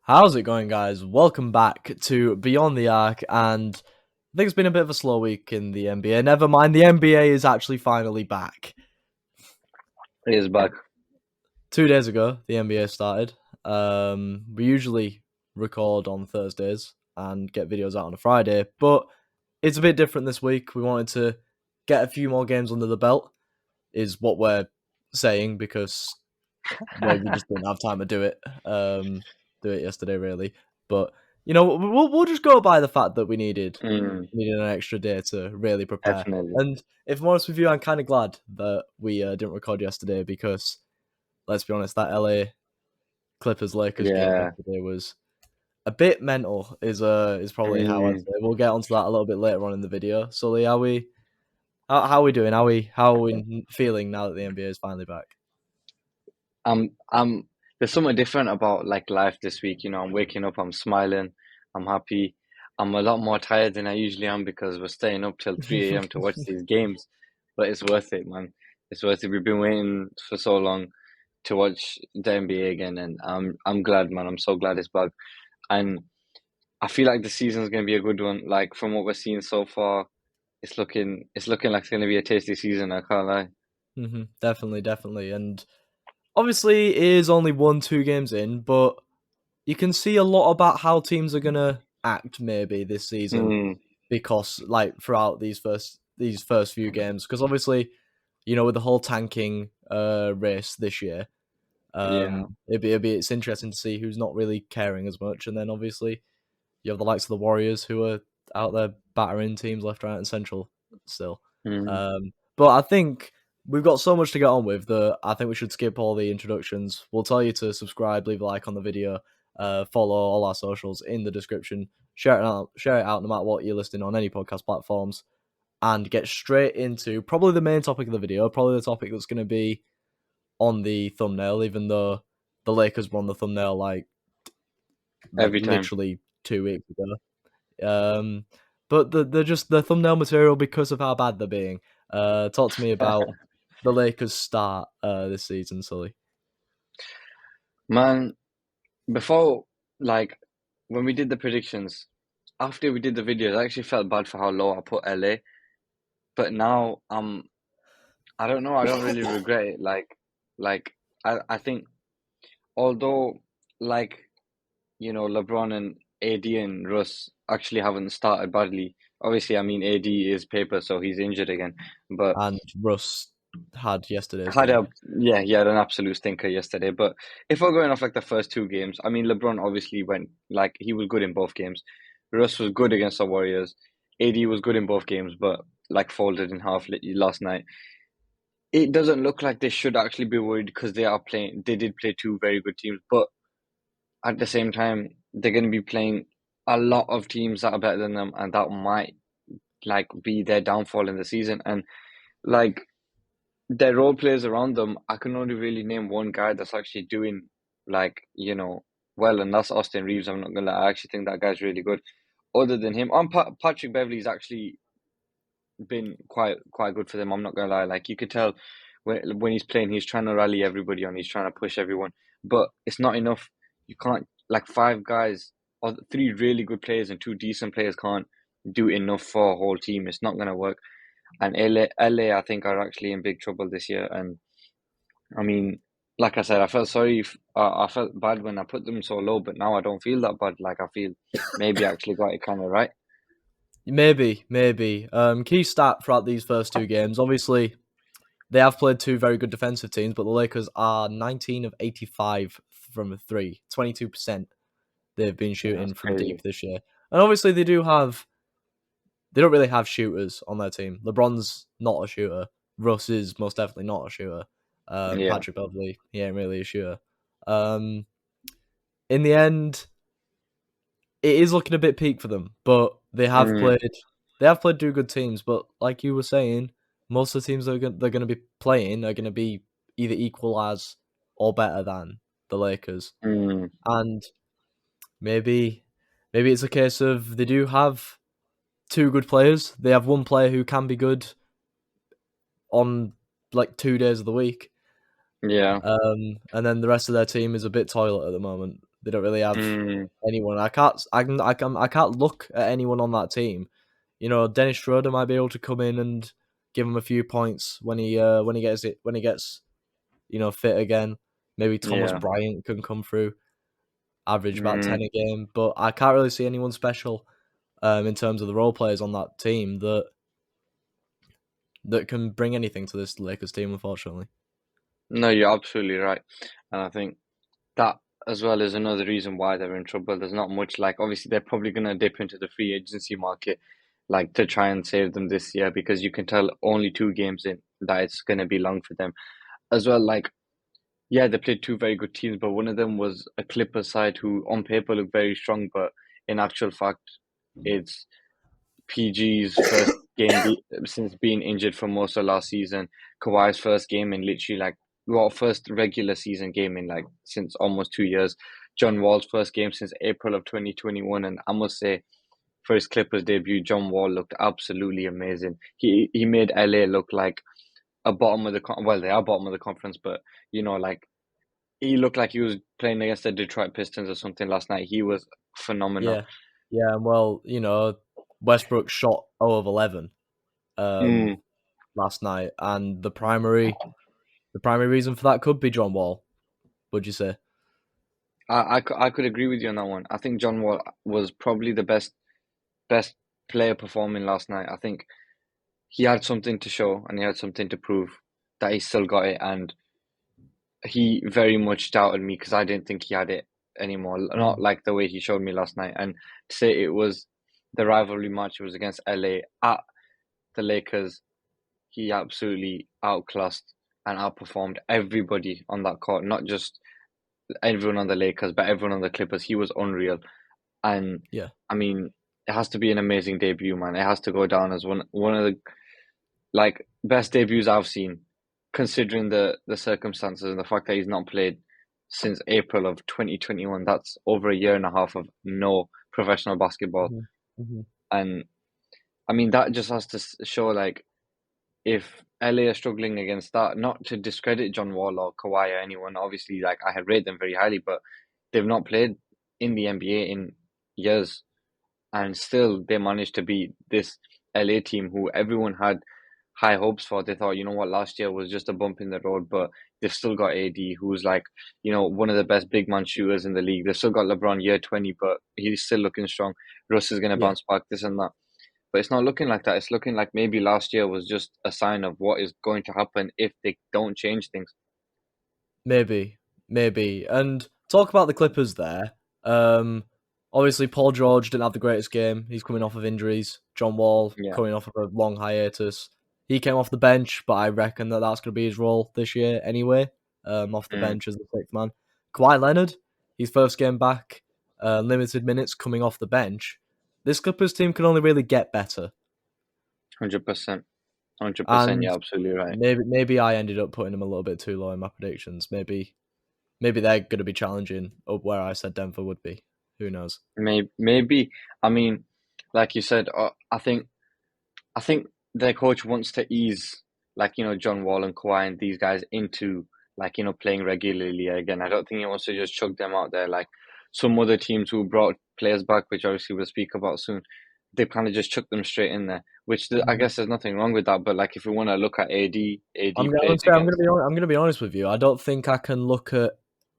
How's it going, guys? Welcome back to Beyond the Arc, and I think it's been a bit of a slow week in the NBA. Never mind, the NBA is actually finally back. He is back. 2 days ago, the NBA started. We usually record on Thursdays and get videos out on a Friday, but it's a bit different this week. We wanted to get a few more games under the belt, is what we're saying, because we just didn't have time to do it. Do it yesterday, really. But we'll just go by the fact that we needed Mm, needed an extra day to really prepare. definitely. And if I'm honest with you, I'm kind of glad that we didn't record yesterday because let's be honest, that LA Clippers Lakers game Yeah. yesterday was a bit mental. Is probably how I'd Mm, say. We'll get onto that a little bit later on in the video. So, Lee, how are we doing? How are we feeling now that the NBA is finally back? I'm. There's something different about like life this week. I'm waking up, I'm smiling, I'm happy. I'm a lot more tired than I usually am because we're staying up till 3 a.m. to watch these games. But it's worth it, man. It's worth it. We've been waiting for so long to watch the NBA again, and I'm glad, man. I'm so glad it's back. And I feel like the season's gonna be a good one. Like from what we're seeing so far, it's looking like it's gonna be a tasty season. I can't lie. Definitely, definitely, and obviously it is only 1-2 games in, but you can see a lot about how teams are gonna act maybe this season Mm, because like throughout these first few games, because obviously with the whole tanking race this year, yeah. it's interesting to see who's not really caring as much, and then obviously you have the likes of the Warriors who are out there battering teams left, right, and central still. Mm, But I think we've got so much to get on with that I think we should skip all the introductions. We'll tell you to subscribe, leave a like on the video, follow all our socials in the description, share it out no matter what you're listening on any podcast platforms, and get straight into probably the main topic of the video, probably the topic that's going to be on the thumbnail, even though the Lakers were on the thumbnail like every time. literally 2 weeks ago. Um, but they're just the thumbnail material because of how bad they're being. Talk to me about the Lakers' start this season, Sully. Man, before like when we did the predictions, after we did the videos, I actually felt bad for how low I put LA. But now I don't know, I don't really regret it. Like I think although like LeBron and AD and Russ actually haven't started badly. Obviously, I mean AD is paper, so he's injured again. But And Russ had yesterday's had game. a yeah, he had an absolute stinker yesterday. But if we're going off like the first two games, I mean LeBron obviously went like he was good in both games. Russ was good against the Warriors. AD was good in both games, but like folded in half last night. It doesn't look like they should actually be worried because they are playing. They did play two very good teams, but at the same time, they're going to be playing a lot of teams that are better than them, and that might like be their downfall in the season. And like their role players around them, I can only really name one guy that's actually doing like well, and that's Austin Reeves. I'm not gonna lie, I actually think that guy's really good. Other than him, Patrick Beverly's actually been quite good for them. I'm not gonna lie, like you could tell when he's playing, he's trying to rally everybody on. He's trying to push everyone, but it's not enough. You can't like five guys or three really good players and two decent players can't do enough for a whole team. It's not gonna work. And LA, I think, are actually in big trouble this year. And I mean, like I said, I felt sorry. I felt bad when I put them so low, but now I don't feel that bad. Like I feel maybe I actually got it kind of right. Maybe. Key stat throughout these first 2 games. Obviously, they have played two very good defensive teams, but the Lakers are 19 of 85 from three, 22% they've been Yeah, that's shooting from crazy. deep this year. And obviously, they don't really have shooters on their team. LeBron's not a shooter. Russ is most definitely not a shooter. Yeah. Patrick Beverly, he ain't really a shooter. Um, in the end, it is looking a bit peak for them, but Mm, they have played two good teams. But like you were saying, most of the teams they're going to be playing are going to be either equal as or better than the Lakers, mm, and maybe it's a case of they do have two good players. They have one player who can be good on like 2 days of the week, yeah. and then the rest of their team is a bit toilet at the moment. They don't really have Mm, anyone. I can't look at anyone on that team. You know, Dennis Schroeder might be able to come in and give him a few points when he gets fit again. Maybe Thomas yeah. Bryant can come through, average about Mm, 10 a game, but I can't really see anyone special in terms of the role players on that team that can bring anything to this Lakers team, unfortunately. no, you're absolutely right. And I think that as well is another reason why they're in trouble. There's not much like obviously they're probably gonna dip into the free agency market like to try and save them this year because you can tell only 2 games in that it's gonna be long for them. As well, like yeah, they played two very good teams, but one of them was a Clippers side who on paper looked very strong, but in actual fact it's PG's first game since being injured for most of last season. Kawhi's first game in literally like well, first regular season game in like since almost 2 years. John Wall's first game since April of 2021, and I must say, for his Clippers debut, John Wall looked absolutely amazing. He made LA look like a bottom of the well, they are bottom of the conference, but like he looked like he was playing against the Detroit Pistons or something last night. He was phenomenal. Yeah, yeah, and well, Westbrook shot 0 of 11 Mm. last night, and the primary reason for that could be John Wall. Would you say? I could agree with you on that one. I think John Wall was probably the best player performing last night. I think he had something to show and he had something to prove that he still got it. And he very much doubted me because I didn't think he had it anymore. Not Mhm. like the way he showed me last night. And to say it was the rivalry match was against LA at the Lakers, he absolutely outclassed and outperformed everybody on that court. Not just everyone on the Lakers, but everyone on the Clippers. He was unreal. And Yeah, I mean, it has to be an amazing debut, man. It has to go down as one of the like best debuts I've seen, considering the circumstances and the fact that he's not played since April of 2021. That's over a year and a half of no professional basketball, hmm hmm and I mean that just has to show like if LA are struggling against that, not to discredit John Wall or Kawhi or anyone. Obviously, like I had rate them very highly, but they've not played in the NBA in years. And still they managed to beat this LA team who everyone had high hopes for. They thought, you know what, last year was just a bump in the road, but they've still got AD, who's like, one of the best big man shooters in the league. They've still got LeBron year 20, but he's still looking strong. Russ is going to yeah. bounce back, this and that. But it's not looking like that. It's looking like maybe last year was just a sign of what is going to happen if they don't change things. Maybe, maybe. And talk about the Clippers there. Um, Obviously, Paul George didn't have the greatest game. He's coming off of injuries. John Wall Yeah. coming off of a long hiatus. He came off the bench, but I reckon that's going to be his role this year anyway. Off the Mm, bench as the sixth man. Kawhi Leonard, his first game back, limited minutes coming off the bench. This Clippers team can only really get better. 100%. 100%. And You're absolutely right. maybe I ended up putting them a little bit too low in my predictions. Maybe they're going to be challenging up where I said Denver would be. Who knows? Maybe. I mean, like you said, I think their coach wants to ease like John Wall and Kawhi and these guys into like playing regularly again. I don't think he wants to just chuck them out there like some other teams who brought players back, which obviously we'll speak about soon. They kind of just chuck them straight in there, which I Mhm. guess there's nothing wrong with that. But like if we want to look at AD, I'm AD gonna played say against. I'm gonna be honest with you. I don't think I can look at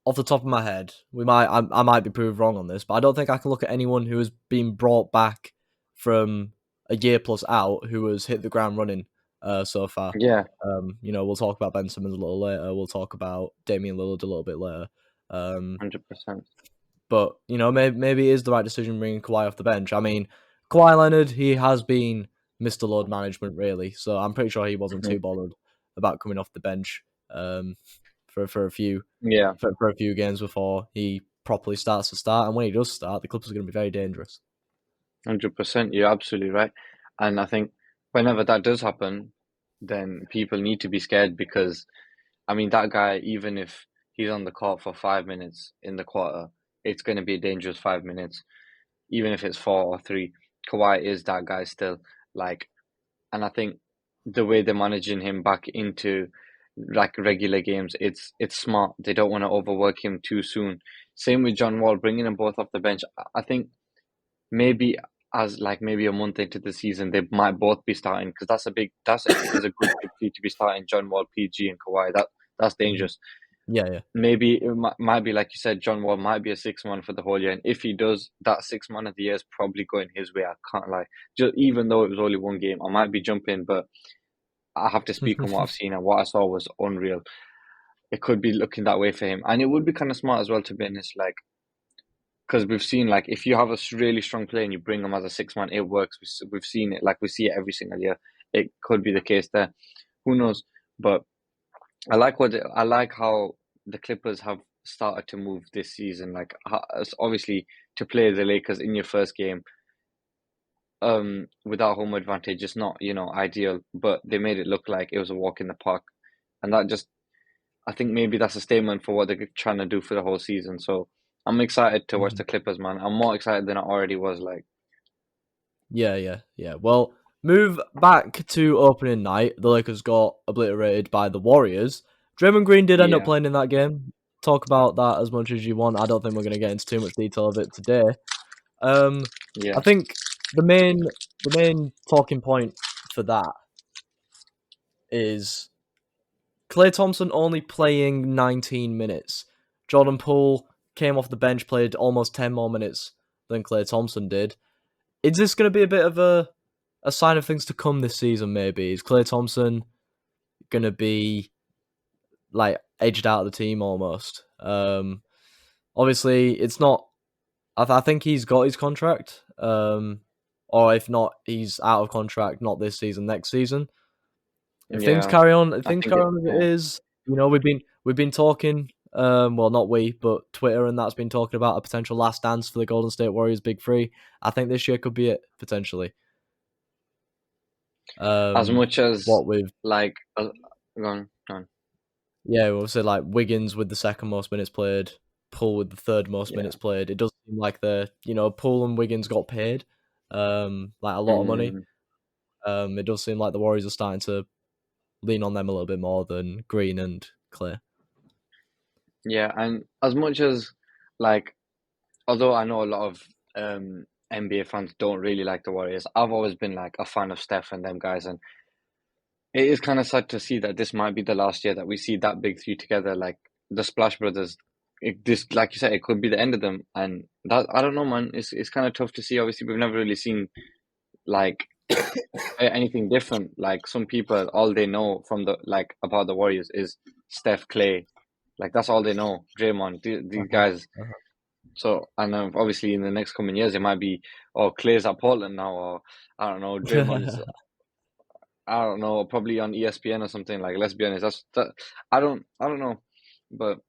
off the top of my head. I might be proved wrong on this, but I don't think I can look at anyone who has been brought back from a year plus out who has hit the ground running so far. Yeah, We'll talk about Ben Simmons a little later. We'll talk about Damian Lillard a little bit later. Um, 100%. But maybe it is the right decision bringing Kawhi off the bench. I mean, Kawhi Leonard, he has been Mr. Load Management really, so I'm pretty sure he wasn't Hmm. too bothered about coming off the bench um, for a few Yeah, for a few games before he properly starts to start. And when he does start, the Clippers are going to be very dangerous. 100%. You're absolutely right. And I think whenever that does happen, then people need to be scared because I mean, that guy, even if he's on the court for 5 minutes in the quarter, it's going to be a dangerous 5 minutes, even if it's 4 or 3. Kawhi is that guy still. Like, and I think the way they're managing him back into like regular games. It's smart. They don't want to overwork him too soon. Same with John Wall, bringing them both off the bench. I think maybe as like maybe a month into the season, they might both be starting because is a good big three to be starting John Wall, PG, and Kawhi. That's Mhm. dangerous. Yeah, yeah. Maybe it might be like you said, John Wall might be a six man for the whole year, and if he does, that six man of the year is probably going his way. I can't lie. Just even though it was only one game, I might be jumping, but I have to speak on what I've seen, and what I saw was unreal. It could be looking that way for him, and it would be kind of smart as well to be honest, like because we've seen like if you have a really strong player and you bring them as a six man, it works. We've seen it, like we see it every single year. It could be the case there. Who knows? But I like how the Clippers have started to move this season. Like obviously to play the Lakers in your first game, without home advantage is not ideal, but they made it look like it was a walk in the park, and that just I think maybe that's a statement for what they're trying to do for the whole season. So I'm excited to watch Mhm. the Clippers, man. I'm more excited than I already was. Like, Yeah, yeah, yeah. Well, move back to opening night. The Lakers got obliterated by the Warriors. Draymond Green did end up yeah, playing in that game. Talk about that as much as you want. I don't think we're going to get into too much detail of it today. Um, yeah, I think the main talking point for that is Klay Thompson only playing 19 minutes. Jordan Poole came off the bench, played almost 10 more minutes than Klay Thompson did. Is this going to be a bit of a sign of things to come this season? Maybe is Klay Thompson going to be like edged out of the team almost? Obviously, it's not. I think he's got his contract. Or if not, he's out of contract. Not this season, next season. yeah. If I things think carry it. on as it Yeah, is, we've been talking. Well, not we, but Twitter and that's been talking about a potential last dance for the Golden State Warriors Big Three. I think this year could be it potentially. as Um, much as what with like, go on. Yeah, we'll say like Wiggins with the second most minutes played, Poole with the third most Yeah. minutes played. It does seem like Poole and Wiggins got paid, like a lot of money. Mm, It does seem like the Warriors are starting to lean on them a little bit more than Green and Clay. yeah, and as much as like, although I know a lot of NBA fans don't really like the Warriors, I've always been like a fan of Steph and them guys, and it is kind of sad to see that this might be the last year that we see that big three together, like the Splash Brothers. This, like you said, it could be the end of them, and that I don't know, man. It's kind of tough to see. Obviously, we've never really seen like anything different. Like some people, all they know from the like about the Warriors is Steph, Clay, like that's all they know. Draymond, these Uh-huh. guys. Uh-huh. So, and obviously in the next coming years, it might be, oh, Clay's at Portland now, or I don't know, Draymond's I don't know, probably on ESPN or something. Like, let's be honest, I don't know, but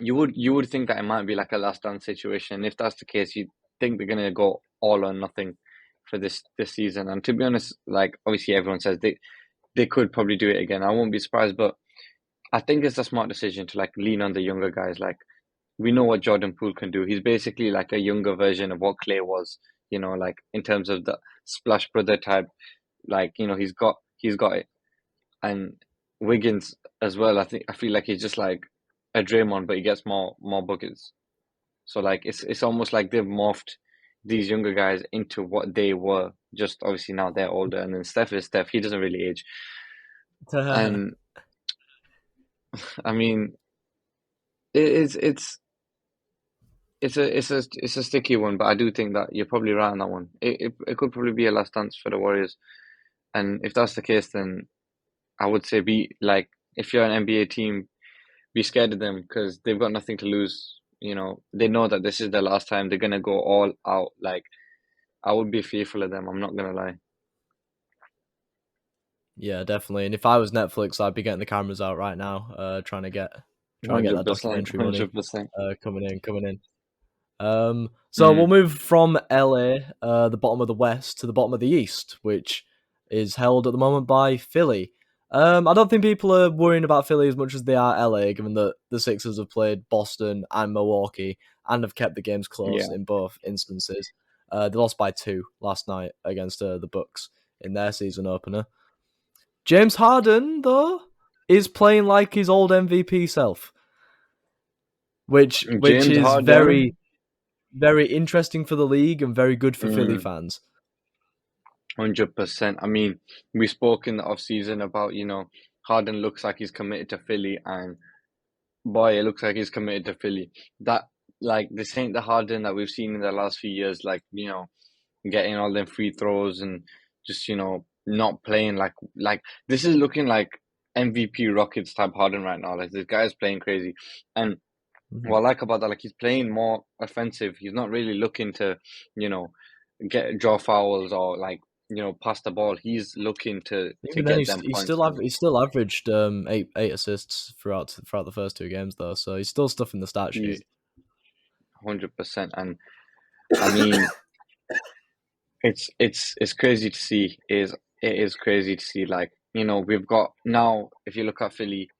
you would think that it might be like a last dance situation. If that's the case, you think they're gonna go all or nothing for this season. And to be honest, like obviously everyone says they could probably do it again. I won't be surprised, but I think it's a smart decision to like lean on the younger guys. Like we know what Jordan Poole can do. He's basically like a younger version of what Clay was. Like in terms of the Splash Brother type. Like he's got it. And Wiggins as well. I feel like he's just like a Draymond, but he gets more buckets. So like it's almost like they've morphed these younger guys into what they were. Just obviously now they're older, and then Steph is Steph. He doesn't really age. And I mean, it's a sticky one, but I do think that you're probably right on that one. It could probably be a last dance for the Warriors, and if that's the case, then I would say be like if you're an NBA team, be scared of them because they've got nothing to lose. They know that this is their last time. They're gonna go all out. Like I would be fearful of them. I'm not gonna lie. Yeah, definitely. And if I was Netflix, I'd be getting the cameras out right now, trying to get that 100%, documentary money 100%. coming in. So we'll Mm, move from LA, the bottom of the West, to the bottom of the East, which is held at the moment by Philly. I don't think people are worrying about Philly as much as they are LA, given that the Sixers have played Boston and Milwaukee and have kept the games close yeah. in both instances. They lost by 2 last night against the Bucks in their season opener. James Harden, though. is playing like his old MVP self, which James is Harden. very interesting for the league and very good for Philly Mm, fans. 100%. I mean, we spoke in the off season about, Harden looks like he's committed to Philly, and boy, it looks like he's committed to Philly. That, like, this ain't the Harden that we've seen in the last few years, like, getting all them free throws and just, not playing like this is looking like MVP Rockets type Harden right now. Like, this guy is playing crazy. And Mhm. what I like about that, like, he's playing more offensive. He's not really looking to, you know, draw fouls or like, pass the ball. He's looking to Even then, get them points. he's still averaged eight assists throughout the first two games though, so he's still stuffing the stat He's sheet. 100%. And I mean, it's crazy to see. It is crazy to see. Like, we've got now. If you look at Philly,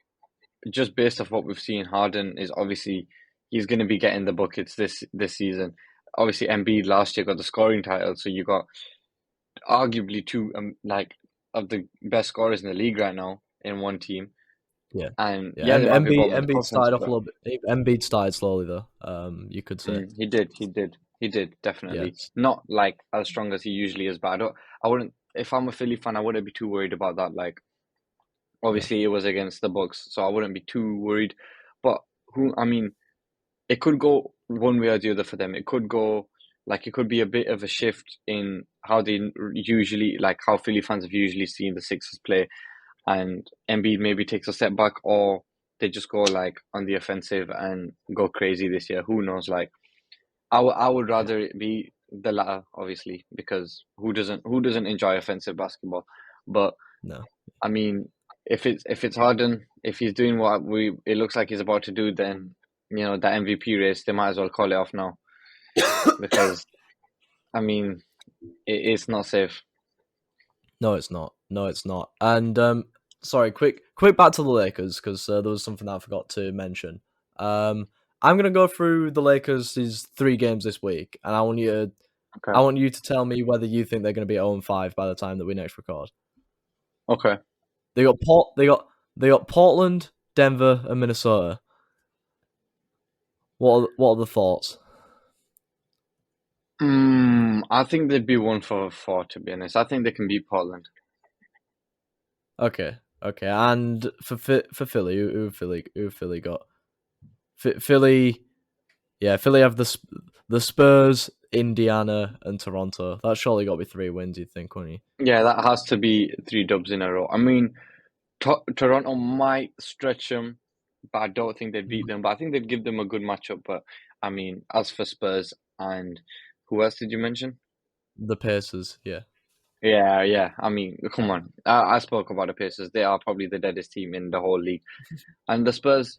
just based off what we've seen, Harden is obviously he's going to be getting the buckets this season. Obviously, Embiid last year got the scoring title, so you got arguably two like of the best scorers in the league right now in one team. Yeah, And yeah. yeah, they might be bottom of the Embiid conference, started off a but little bit. Embiid started slowly though. You could say he did definitely yes. not like as strong as he usually is. But I wouldn't. If I'm a Philly fan, I wouldn't be too worried about that. Like, No, obviously, it was against the Bucks, so I wouldn't be too worried. But I mean, it could go one way or the other for them. It could go like it could be a bit of a shift in how they usually like how Philly fans have usually seen the Sixers play, and Embiid maybe takes a step back, or they just go like on the offensive and go crazy this year. Who knows? Like, I would yeah, rather it be the latter, obviously, because who doesn't enjoy offensive basketball? But no. I mean, if it's Harden, if he's doing what it looks like he's about to do, then that MVP race, they might as well call it off now because I mean it's not safe. No, it's not. No, it's not. And sorry, quick back to the Lakers because there was something that I forgot to mention. Um, I'm gonna go through the Lakers' three games this week, and I Okay. want you to tell me whether you think they're gonna be 0-5 by the time that we next record. Okay. They got they got Portland, Denver, and Minnesota. What are the thoughts? I think they'd be 1 for 4 to be honest. I think they can beat Portland. Okay, okay. And for Philly, who have Philly got? Philly, yeah, Philly have the Spurs, Indiana, and Toronto. That's surely got to be three wins, you'd think, wouldn't you? Yeah, that has to be 3 dubs in a row. I mean, Toronto might stretch them, but I don't think they'd beat them. But I think they'd give them a good matchup. But I mean, as for Spurs and who else did you mention? The Pacers, yeah. Yeah, yeah. I mean, come on. I spoke about the Pacers. They are probably the deadest team in the whole league. And the Spurs,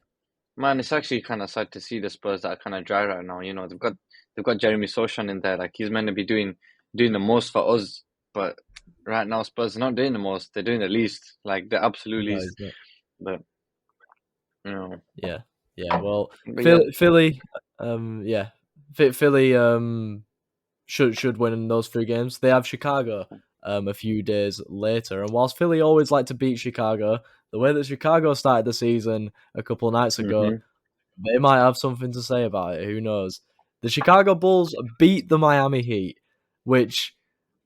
man, it's actually kind of sad to see the Spurs that are kind of dry right now. They've got Jeremy Sochan in there. Like, he's meant to be doing the most for us, but right now Spurs are not doing the most. They're doing the least. Like, they're absolutely No, least. he's not. But you know, Yeah, yeah. Well, but yeah. Philly, yeah, Philly, should win in those three games. They have Chicago, a few days later. And whilst Philly always like to beat Chicago, the way that Chicago started the season a couple of nights ago, hmm they might have something to say about it. Who knows? The Chicago Bulls beat the Miami Heat, which,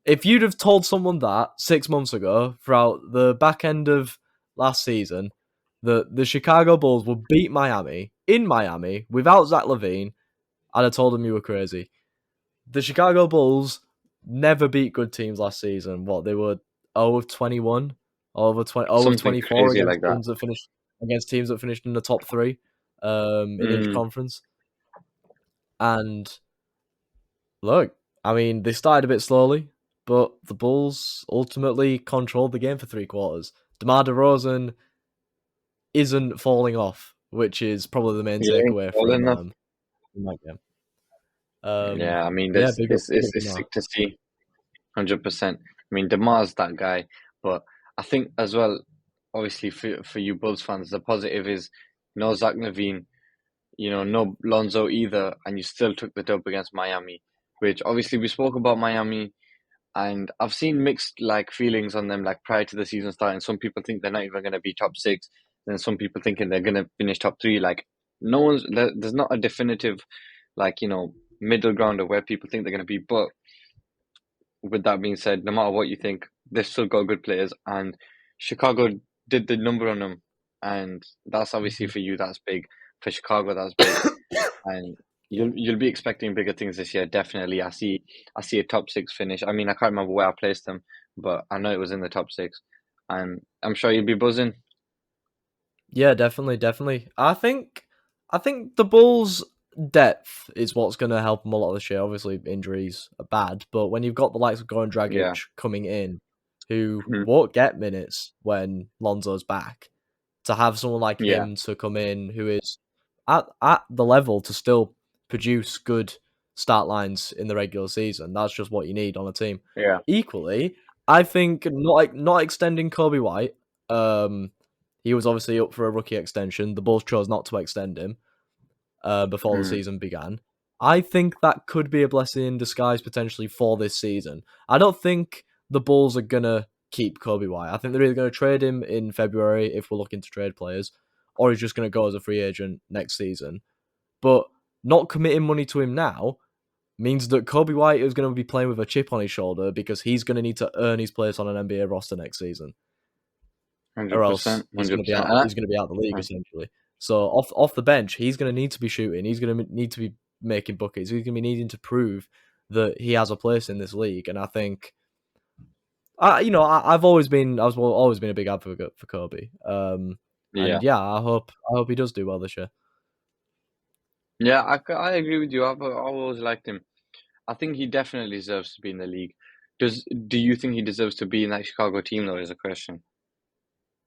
if you'd have told someone that 6 months ago, throughout the back end of last season, that the Chicago Bulls would beat Miami in Miami without Zach LaVine, I'd have told them you were crazy. The Chicago Bulls never beat good teams last season. What, they were 0 of 21, 0 of Something 24 crazy like that. against teams that finished in the top three in each Mm. conference. And look, I mean, they started a bit slowly, but the Bulls ultimately controlled the game for three quarters. DeMar DeRozan isn't falling off, which is probably the main You ain't takeaway falling enough. from that game. Yeah, I mean, Yeah, there's big up it's DeMar. sick to see. 100%. I mean, Demar's that guy, but I think as well, obviously for you Bulls fans, the positive is no Zach LaVine, no Lonzo either, and you still took the dub against Miami, which obviously we spoke about Miami, and I've seen mixed like feelings on them like prior to the season starting. Some people think they're not even going to be top 6. then some people thinking they're gonna finish top three. Like no one's there's not a definitive like middle ground of where people think they're gonna be. But with that being said, no matter what you think, they've still got good players, and Chicago did the number on them, and that's obviously Mhm. for you that's big. For Chicago, that's big, and Yeah. you'll be expecting bigger things this year. Definitely, I see a top six finish. I mean, I can't remember where I placed them, but I know it was in the top six, and I'm sure you'll be buzzing. Yeah, definitely, definitely. I think the Bulls' depth is what's going to help them a lot this year. Obviously, injuries are bad, but when you've got the likes of Goran Yeah. Dragic coming in, who Mhm. won't get minutes when Lonzo's back, to have someone like Yeah. him to come in who is at the level to still produce good start lines in the regular season, that's just what you need on a team. Yeah. Equally, I think not extending Kobe White. Um, he was obviously up for a rookie extension. The Bulls chose not to extend him before the Mm. season began. I think that could be a blessing in disguise potentially for this season. I don't think the Bulls are gonna keep Kobe White. I think they're either gonna trade him in February if we're looking to trade players, or he's just gonna go as a free agent next season. But not committing money to him now means that Kobe White is going to be playing with a chip on his shoulder because he's going to need to earn his place on an NBA roster next season, or else 100%. he's going to be 100%. out. He's going to be out of the league essentially. So off the bench, he's going to need to be shooting. He's going to need to be making buckets. He's going to be needing to prove that he has a place in this league. And I think, I've always been a big advocate for Kobe. Yeah. And yeah, I hope he does do well this year. Yeah, I agree with you. I've always liked him. I think he definitely deserves to be in the league. Do you think he deserves to be in that Chicago team though, is a question.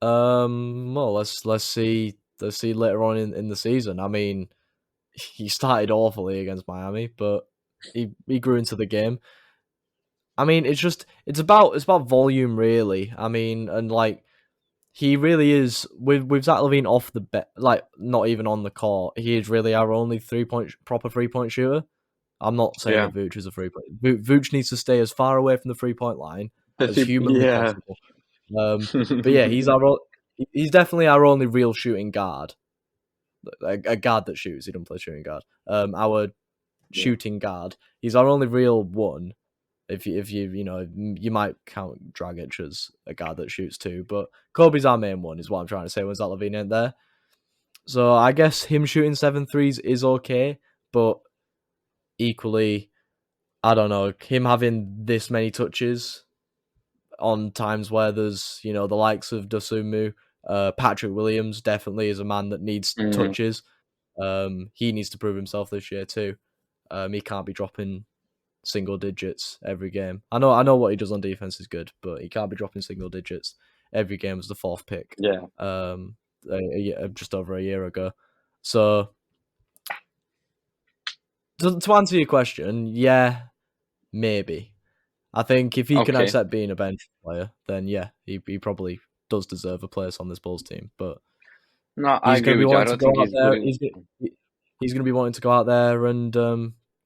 Well, let's see later on in the season. I mean, he started awfully against Miami, but he grew into the game. I mean, it's about volume really. I mean, and like he really is with Zach LaVine off the like not even on the court. He is really our only proper 3 point shooter. I'm not saying Yeah. that Vooch is a 3 point. Vooch needs to stay as far away from the 3 point line as humanly Yeah. possible. But yeah, he's definitely our only real shooting guard, a guard that shoots. He doesn't play shooting guard. Our Yeah. shooting guard. He's our only real one. If you you might count Dragic as a guard that shoots too, but Kobe's our main one. Is what I'm trying to say when Zach LaVine ain't there. So I guess him shooting 7 threes is okay, but equally, I don't know, him having this many touches on times where there's the likes of Dosunmu, Patrick Williams definitely is a man that needs Mm. touches. He needs to prove himself this year too. He can't be dropping single digits every game. I know what he does on defense is good, but he can't be dropping single digits every game as the fourth pick. Yeah. Um, just over a year ago. So to answer your question, yeah, maybe. I think if he can Okay. accept being a bench player, then yeah, he probably does deserve a place on this Bulls team. But No, I he's going agree to be with you. I wanting to don't go think out he's good there. in. He's going to be wanting to go out there and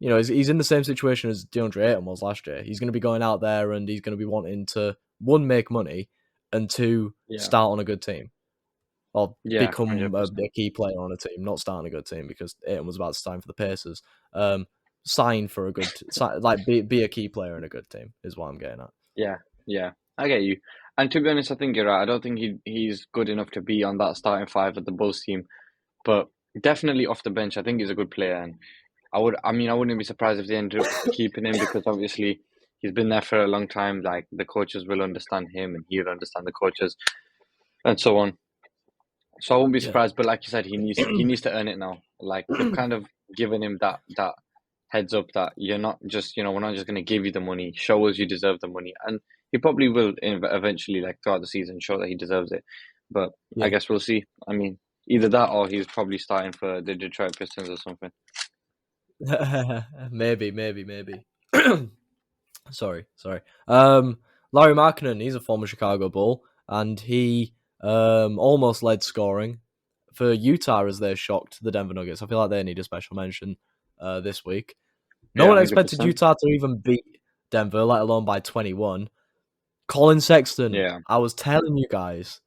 he's in the same situation as DeAndre Ayton was last year. He's going to be going out there and he's going to be wanting to one make money and two Yeah. start on a good team or Yeah. become a 100%. key player on a team, not start on a good team because Ayton was about to sign for the Pacers. Sign for a good like be a key player in a good team is what I'm getting at. Yeah. Yeah. I get you. And to be honest, I think you're right. I don't think he's good enough to be on that starting five of the Bulls team, but definitely off the bench, I think he's a good player. And I mean, I wouldn't be surprised if they ended up keeping him because obviously he's been there for a long time. Like the coaches will understand him and he'll understand the coaches and so on. So I wouldn't be Yeah. surprised, but like you said, he needs to earn it now. Like they've kind of given him that heads up that you're not just we're not just going to give you the money. Show us you deserve the money, and he probably will eventually, like throughout the season, show that he deserves it. But I Yeah. guess we'll see. I mean, either that or he's probably starting for the Detroit Pistons or something. Maybe. Sorry. Larry Markkinen, he's a former Chicago Bull, and he almost led scoring for Utah as they shocked the Denver Nuggets. I feel like they need a special mention this week. No Yeah, one hundred expected percent. Utah to even beat Denver, let alone by 21. Colin Sexton, Yeah, I was telling you guys,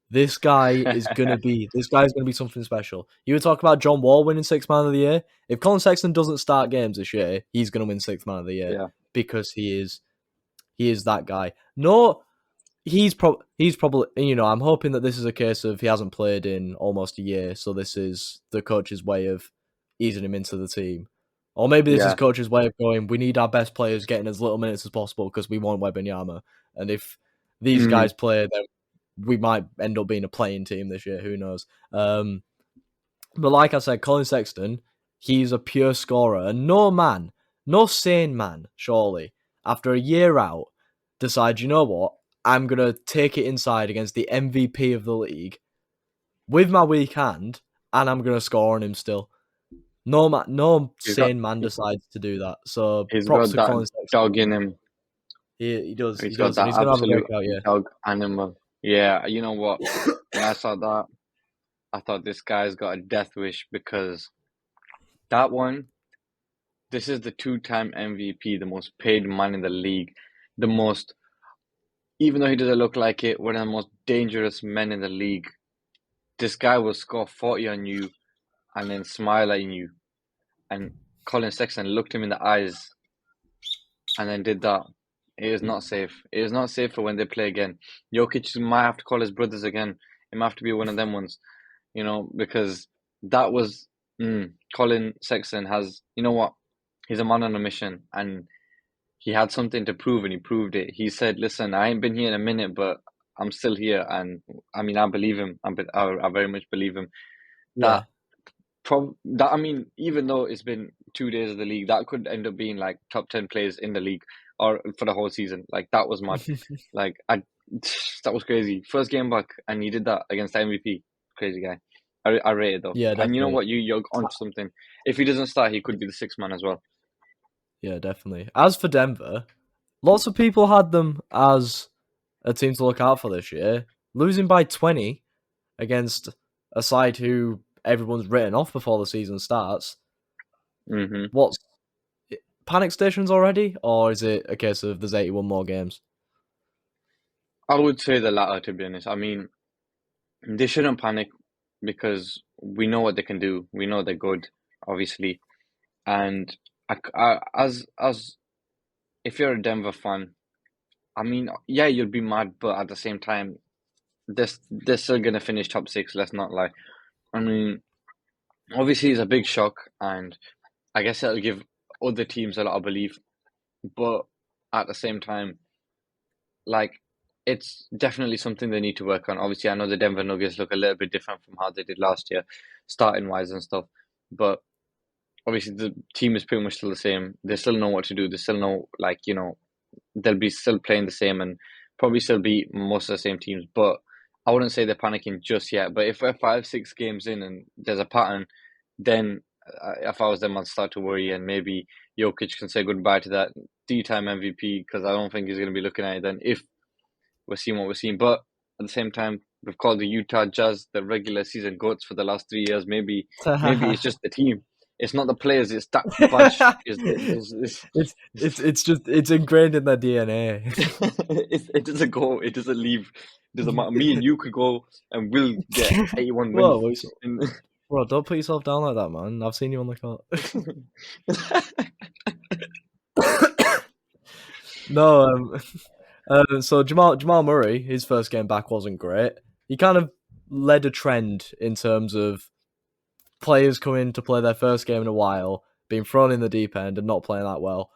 This guy is gonna be. This guy's gonna be something special. You were talking about John Wall winning Sixth Man of the Year. If Colin Sexton doesn't start games this year, he's gonna win Sixth Man of the Year Yeah. because he is that guy. No, he's probably, I'm hoping that this is a case of he hasn't played in almost a year, so this is the coach's way of easing him into the team. Or maybe this is Yeah. coach's way of going, we need our best players getting as little minutes as possible because we want Wembanyama. And if these Mm. guys play, then we might end up being a playing team this year. Who knows? But like I said, Colin Sexton, he's a pure scorer. And no man, no sane man, surely, after a year out, decides, you know what? I'm going to take it inside against the MVP of the league with my weak hand, and I'm going to score on him still. No He's got sane man decides to do that. So he's props got to that Colin Sexton. dog in him. He does, he He's got does, and that he's going to have a absolute breakout year. dog animal. Yeah, you know what? When I saw that, I thought this guy's got a death wish because that one, this is the two-time MVP, the most paid man in the league, the most, even though he doesn't look like it, one of the most dangerous men in the league. This guy will score 40 on you and then smile at you. And Colin Sexton looked him in the eyes and then did that. It is not safe. It is not safe for when they play again. Jokic might have to call his brothers again. It might have to be one of them ones, because that was Colin Sexton has. You know what? He's a man on a mission, and he had something to prove, and he proved it. He said, "Listen, I ain't been here in a minute, but I'm still here." And I mean, I believe him. I very much believe him. That Yeah. Even though it's been 2 days of the league, that could end up being like top 10 players in the league or for the whole season. Like that was mad. Like that was crazy. First game back, and he did that against the MVP. Crazy guy. I rate it though. Yeah, And you know definitely. what? You're onto something. If he doesn't start, he could be the sixth man as well. Yeah, definitely. As for Denver, lots of people had them as a team to look out for this year. Losing by 20 against a side who everyone's written off before the season starts. Hmm. What's panic stations already? Or is it a case of there's 81 more games? I would say the latter, to be honest. I mean, they shouldn't panic because we know what they can do. We know they're good, obviously. And as if you're a Denver fan, I mean, yeah, you'll be mad, but at the same time, they're still gonna finish top six. Let's not lie. I mean, obviously, it's a big shock, and I guess it'll give other teams a lot of belief. But at the same time, like it's definitely something they need to work on. Obviously, I know the Denver Nuggets look a little bit different from how they did last year, starting wise and stuff. But obviously, the team is pretty much still the same. They still know what to do. They still know, like, they'll be still playing the same and probably still beat most of the same teams. But I wouldn't say they're panicking just yet. But if we're 5, 6 games in and there's a pattern, then if I was them, I'd start to worry, and maybe Jokic can say goodbye to that D-time MVP because I don't think he's going to be looking at it then if we're seeing what we're seeing. But at the same time, we've called the Utah Jazz the regular season goats for the last 3 years. Maybe it's just the team. It's not the players. It's that badge. it's ingrained in their DNA. It doesn't go. It doesn't leave. It doesn't matter. Me and you could go and we'll get 81 wins. Whoa, bro, don't put yourself down like that, man. I've seen you on the court. No, so Jamal Murray, his first game back wasn't great. He kind of led a trend in terms of players coming to play their first game in a while, being thrown in the deep end and not playing that well.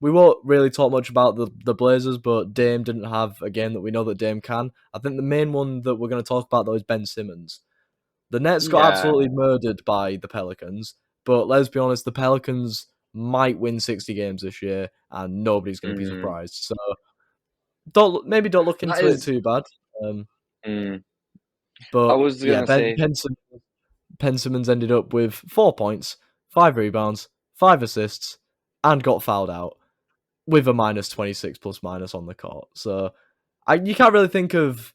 We won't really talk much about the Blazers, but Dame didn't have a game that we know that Dame can. I think the main one that we're going to talk about though is Ben Simmons. The Nets got Yeah. absolutely murdered by the Pelicans, but let's be honest, the Pelicans might win 60 games this year, and nobody's going to be Mm, surprised. So don't look that into it is. too bad. Um, Mm, I but was yeah, gonna say. Ben Simmons ended up with 4 points, 5 rebounds, 5 assists, and got fouled out with a minus 26 plus minus on the court. So you can't really think of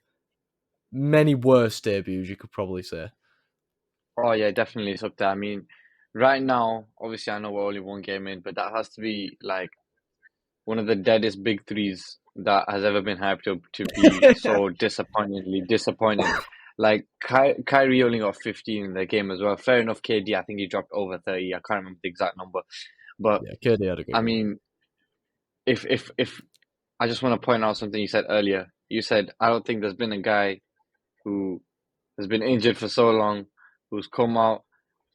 many worse debuts, you could probably say. Oh yeah, definitely it's up there. I mean, right now, obviously, I know we're only one game in, but that has to be like one of the deadest big threes that has ever been hyped up to be so disappointingly disappointing. Like Kyrie only got 15 in the game as well. Fair enough, KD, I think he dropped over 30. I can't remember the exact number. But Yeah, KD had a good I game. mean, if I just want to point out something you said earlier. You said I don't think there's been a guy who has been injured for so long who's come out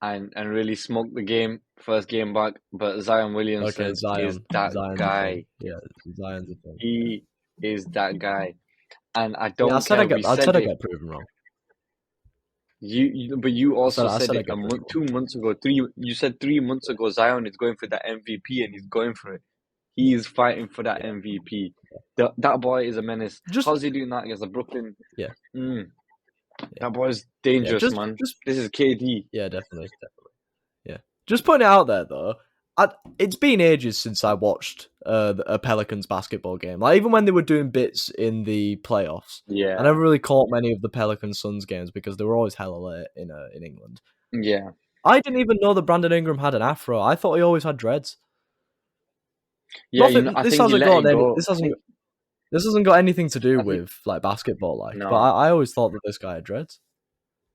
and really smoked the game first game back. But Zion Okay, Williamson is Zion. that Zion's a thing. guy. Yeah, Zion's a thing. Yeah. He is that guy. And I Yeah, don't care. We I said said I it. get proven wrong. But you also I said said I it get proven wrong. 2 months ago. You said 3 months ago Zion is going for that MVP and he's going for it. He is fighting for that Yeah, MVP. That boy is a menace. just How's he doing that against the Brooklyn? yeah, Mm, yeah, that boy's yeah. dangerous, man. Just This is KD. yeah, definitely. Yeah. Just putting it out there though, it's been ages since I watched a Pelicans basketball game. Like even when they were doing bits in the playoffs, I Yeah, never really caught many of the Pelicans Suns games because they were always hella late in England. yeah, I didn't even know that Brandon Ingram had an afro. I thought he always had dreads. yeah. Nothing. I think he let it go. This hasn't got anything to do I think with like basketball, like. But no, I always thought that this guy had dreads.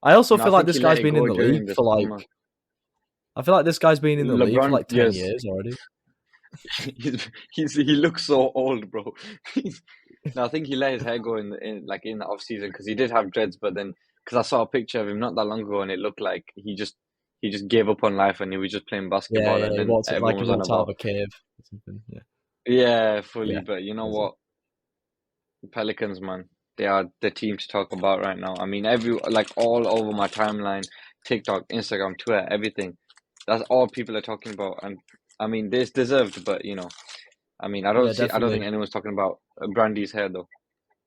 I also no. I feel like think this he let guy's it been in go the during league the for like. summer. I feel like this guy's been in the league for LeBron, like 10 yes, years already. he looks so old, bro. No, I think he let his hair go in the off season because he did have dreads, but then because I saw a picture of him not that long ago and it looked like he just gave up on life and he was just playing Yeah, basketball yeah. and He then walks like everyone he was on walks out of about a cave or something. Yeah, yeah, fully. yeah. But you know That's it. what, Pelicans, man, they are the team to talk about right now. I mean, like all over my timeline, TikTok, Instagram, Twitter, everything. That's all people are talking about, and I mean, this deserved, but I mean, Yeah, I don't think definitely. anyone's talking about Brandy's hair though.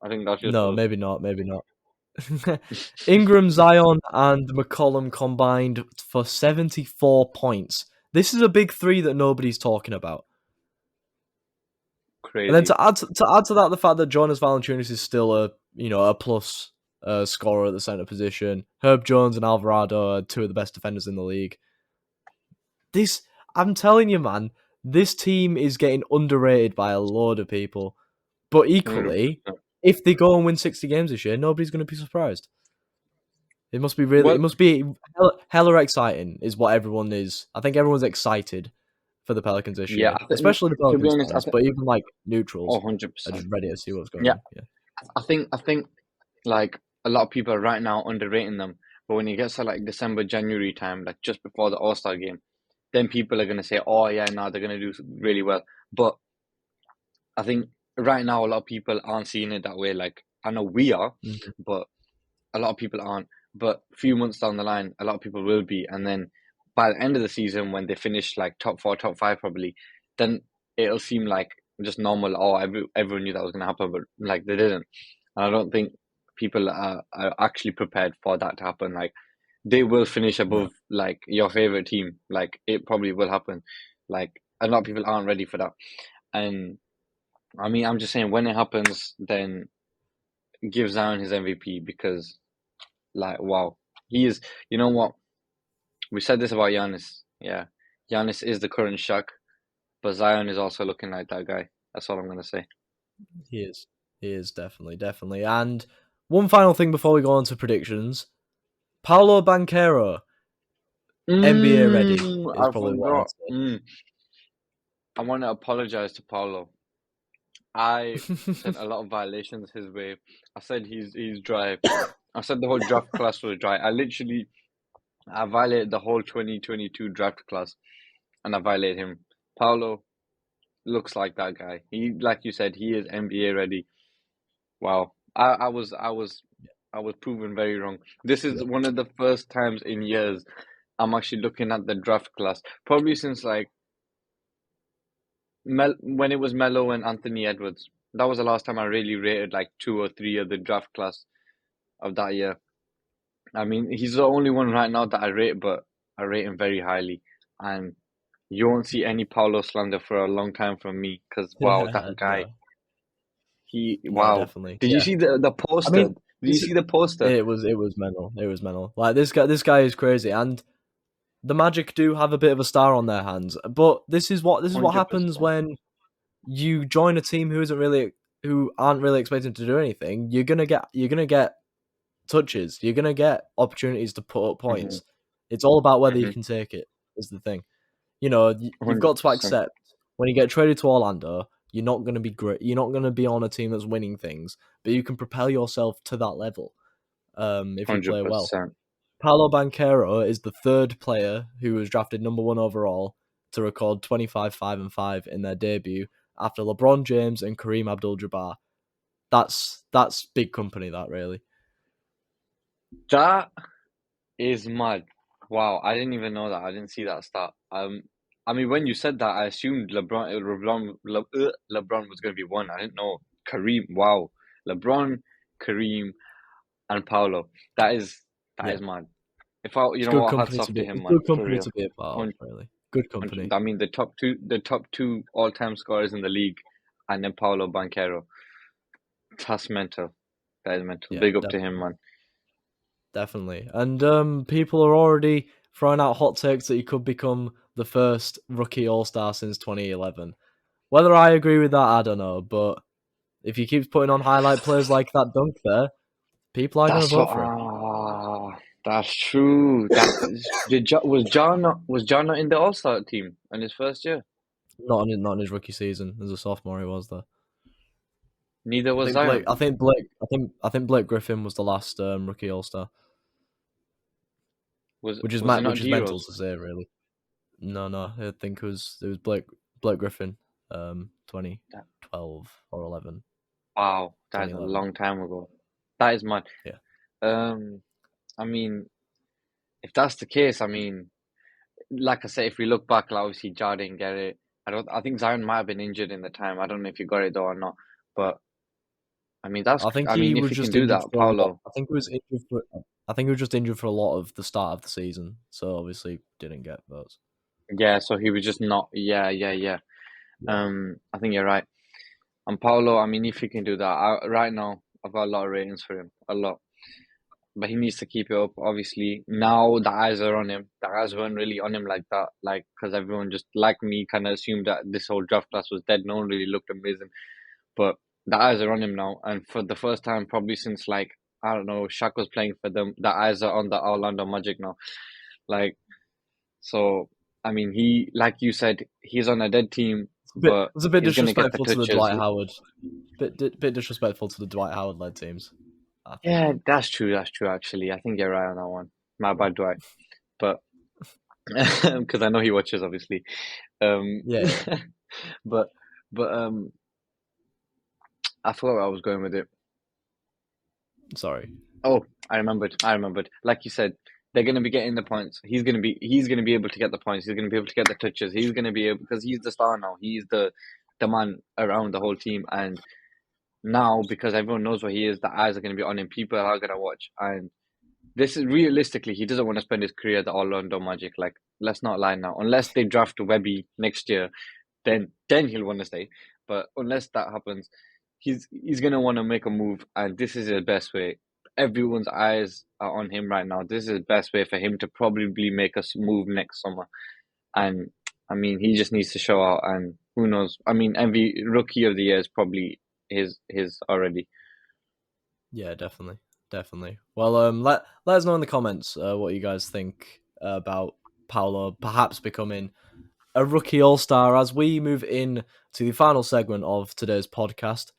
I think that's just No, us. maybe not. Maybe not. Ingram, Zion, and McCollum combined for 74 points. This is a big three that nobody's talking about. And then Crazy. to add to that, the fact that Jonas Valanciunas is still a plus scorer at the center position. Herb Jones and Alvarado are two of the best defenders in the league. This, I'm telling you, man, this team is getting underrated by a load of people. But equally, 100%. if they go and win 60 games this year, nobody's going to be surprised. It must be Well, hella exciting, is what everyone is. I think everyone's excited for the Pelicans this yeah, year, especially the to be Pelicans honest, fans, but even like oh, neutrals are 100%. just ready to see what's going Yeah, on. Yeah. I think like a lot of people are right now underrating them, but when it gets to like December, January time, like just before the All-Star game, then people are gonna say, "Oh yeah, no, they're gonna do really well." But I think right now a lot of people aren't seeing it that way. Like I know we are, Mhm. but a lot of people aren't. But a few months down the line, a lot of people will be, and then by the end of the season, when they finish like top four, top five, probably, then it'll seem like just normal. Oh, everyone knew that was gonna happen, but like they didn't. And I don't think people are actually prepared for that to happen. Like they will finish No. above like your favorite team. Like it probably will happen. Like a lot of people aren't ready for that. And I mean, I'm just saying when it happens, then give Zion his MVP because like wow, he is. You know what? We said this about Giannis. Yeah, Giannis is the current Shaq, but Zion is also looking like that guy. That's all I'm gonna say. He is. He is definitely, definitely. And one final thing before we go on to predictions. Paolo Banchero, NBA ready, is I probably what forgot. I'd say. I want to apologize to Paulo. I sent a lot of violations his way. I said he's dry. I said the whole draft class was dry. I violated the whole 2022 draft class, and I violated him. Paulo looks like that guy. He, like you said, he is NBA ready. Wow. I was proven very wrong. This is Yeah. one of the first times in years I'm actually looking at the draft class. Probably since like when it was Melo and Anthony Edwards. That was the last time I really rated like two or three of the draft class of that year. I mean, he's the only one right now that I rate, but I rate him very highly. And you won't see any Paulo slander for a long time from me because wow, that guy, No, no, wow. definitely. Did you Yeah. see the I poster? mean, Did you this see the poster? it was mental. It was mental. Like this guy is crazy, and the Magic do have a bit of a star on their hands. But this is what happens 100%. when you join a team who aren't really expecting to do anything, you're gonna get touches. You're gonna get opportunities to put up Hmm. points. It's all about whether you Hmm. can take it. Is the thing. You know, you've got to 100%. accept when you get traded to Orlando, you're not going to be great. You're not going to be on a team that's winning things, but you can propel yourself to that level if you play well. 100%. Paolo Banchero is the third player who was drafted number 1 overall to record 25, 5 and 5 in their debut after LeBron James and Kareem Abdul-Jabbar. That's big company, that really. That is mad. Wow, I didn't even know that. I didn't see that stat. I mean, when you said that, I assumed LeBron was going to be one. I didn't know Kareem. Wow, LeBron, Kareem, and Paolo. That is that Yeah, is mad. If I, you it's know good what, company hats to off be. to him, It's man, good for company real. to be a part of, Hun- really. Good company. I mean, the top two all-time scorers in the league, and then Paolo Banchero. That's mental. That is mental. Yeah, Big up to him, definitely. man. Definitely. And people are already throwing out hot takes that he could become the first rookie All-Star since 2011. Whether I agree with that, I don't know. But if he keeps putting on highlight plays like that dunk there, people are going to That's what. vote for him. That's true. Was John not in the All Star team in his first year? Not in his rookie season. As a sophomore, he was there. Neither was Zion. I think Blake Griffin was the last rookie All-Star, Was it which not is D mental Rose? to say, really. No. I think it was Blake Griffin, 2012 or 11, Wow, that is a 2011. long time ago. That is mad. Yeah. Um, I mean, if that's the case, I mean, like I said, if we look back, like obviously Ja didn't get it. I don't. I think Zion might have been injured in the time. I don't know if you got it though or not. But I mean, I think I he mean, if was he can just do injured that, for a lot. Paolo. I think he was just injured for a lot of the start of the season, so obviously didn't get votes. Yeah, so he was just not. Yeah. Yeah. I think you're right. And Paolo, I mean, if he can do that, right now I've got a lot of ratings for him, a lot. But he needs to keep it up. Obviously, now the eyes are on him. The eyes weren't really on him like that, like because everyone just like me kind of assumed that this whole draft class was dead. No one really looked amazing, but the eyes are on him now, and for the first time probably since like I don't know, Shaq was playing for them. The eyes are on the Orlando Magic now, like so. I mean, he like you said, he's on a dead team, but It's a bit he's gonna get the disrespectful to the touches. Dwight Howard. Bit disrespectful to the Dwight Howard led teams, I think. Yeah, that's true. That's true. Actually, I think you're right on that one. My Yeah. bad, Dwight. But because I know he watches, obviously. Um, Yeah. but but I forgot where I was going with it. Sorry. Oh, I remembered. I remembered. Like you said, they're gonna be getting the points. He's gonna be able to get the points. He's gonna be able to get the touches. He's gonna be able because he's the star now. He's the man around the whole team, and now because everyone knows what he is, the eyes are gonna be on him. People are gonna watch, and this is realistically, he doesn't want to spend his career at the Orlando Magic. Like, let's not lie now. Unless they draft Webby next year, then he'll want to stay. But unless that happens, he's gonna want to make a move, and this is his best way. Everyone's eyes are on him right now. This is the best way for him to probably make a move next summer. And I mean, he just needs to show out. And who knows? I mean, MV Rookie of the Year is probably his already. Yeah, definitely. Well, let us know in the comments what you guys think about Paolo perhaps becoming a rookie All Star as we move in to the final segment of today's podcast.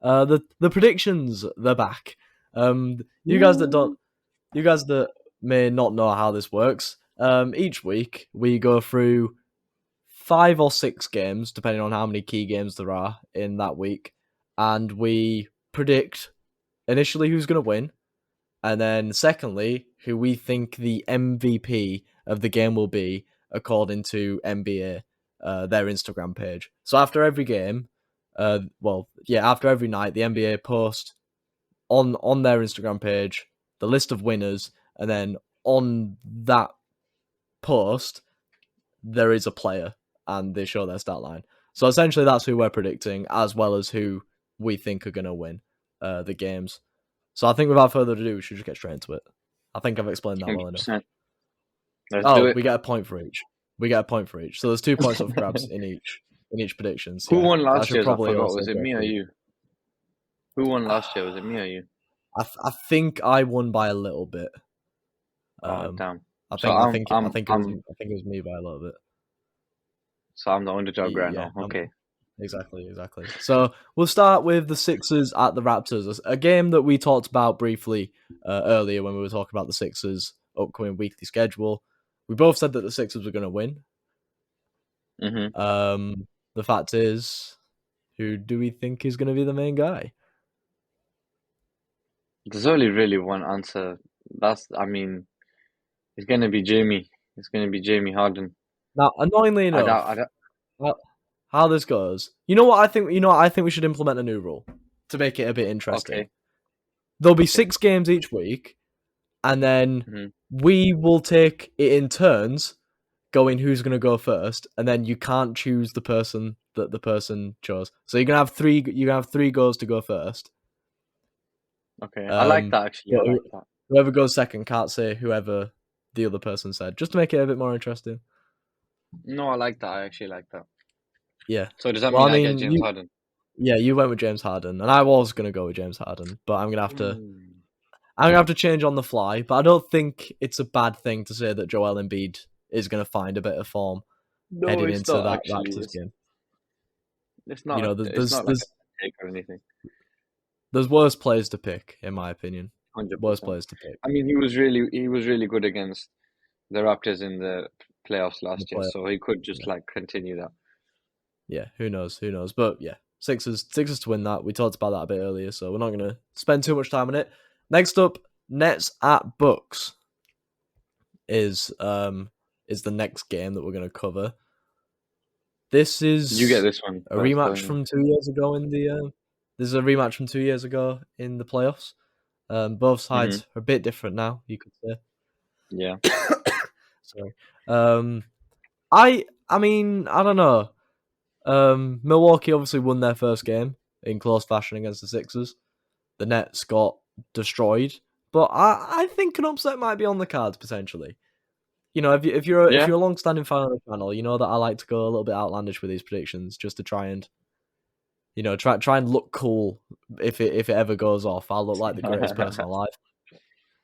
The predictions, they're back. Um, you guys that don't, Woo! you guys that may not know how this works. Each week we go through 5 or 6 games, depending on how many key games there are in that week, and we predict initially who's going to win, and then secondly, who we think the MVP of the game will be according to NBA, their Instagram page. So after every game, after every night, the NBA post on their Instagram page the list of winners, and then on that post there is a player, and they show their stat line. So essentially, that's who we're predicting, as well as who we think are going to win the games. So I think without further ado, we should just get straight into it. I think I've explained that well enough. 100%. Let's do Oh, it. we get a point for each. We get a point for each. So there's 2 points up for grabs in each predictions. Who Yeah, won I last should year's? I probably forgot. also Was it go me or through. you? Who won last year? Was it me or you? I think I won by a little bit. Oh Um, damn. I So think I think I I'm think it was I'm I think it was me by a little bit. so I'm the underdog right Yeah, now. Okay. exactly. So we'll start with the Sixers at the Raptors, a game that we talked about briefly earlier when we were talking about the Sixers' upcoming weekly schedule. We both said that the Sixers were going to win. Mm-hmm. The fact is, who do we think is going to be the main guy? There's only really one answer. I mean, it's gonna be Jamie. It's gonna be Jamie Harden. Now, annoyingly I enough, doubt. how, how this goes, you know what I think? You know what I think we should implement a new rule to make it a bit interesting. Okay. There'll be Okay. 6 games each week, and then Mm-hmm. we will take it in turns going who's going to go first, and then you can't choose the person that the person chose. So you're gonna have three. You're gonna have 3 goes to go first. Okay. I like Um, that actually. I but like that. whoever goes second can't say whoever the other person said, just to make it a bit more interesting. No, I like that. I actually like that. Yeah. So does that Well, mean I I get mean, James Harden? you went with James Harden, and I was gonna go with James Harden, but Ooh. I'm gonna have to change on the fly. But I don't think it's a bad thing to say that Joel Embiid is gonna find a bit of form No, heading it's into not that actually. Raptors game. It's You not. know, It's not like a take or anything. there's worse players to pick, in my opinion. Worse 100%. players to pick I mean, he was really good against the Raptors in the playoffs in the last year, playoffs. so he could just Yeah, like continue that. yeah. Who knows? Who knows? But yeah, Sixers to win that. We talked about that a bit earlier, so we're not gonna spend too much time on it. Next up, Nets at Bucks is um is the next game that we're gonna cover. This You get is this one a first, rematch don't you? from 2 years ago in the. This is a rematch from 2 years ago in the playoffs. Both Hmm. sides are a bit different now, you could say. Yeah. Sorry. Um, I mean, I don't know. Milwaukee obviously won their first game in close fashion against the Sixers. The Nets got destroyed, but I think an upset might be on the cards potentially. You know, if Yeah. you're a long-standing fan of the channel, you know that I like to go a little bit outlandish with these predictions just to try and try and look cool. If it ever goes off, I'll look like the greatest person alive.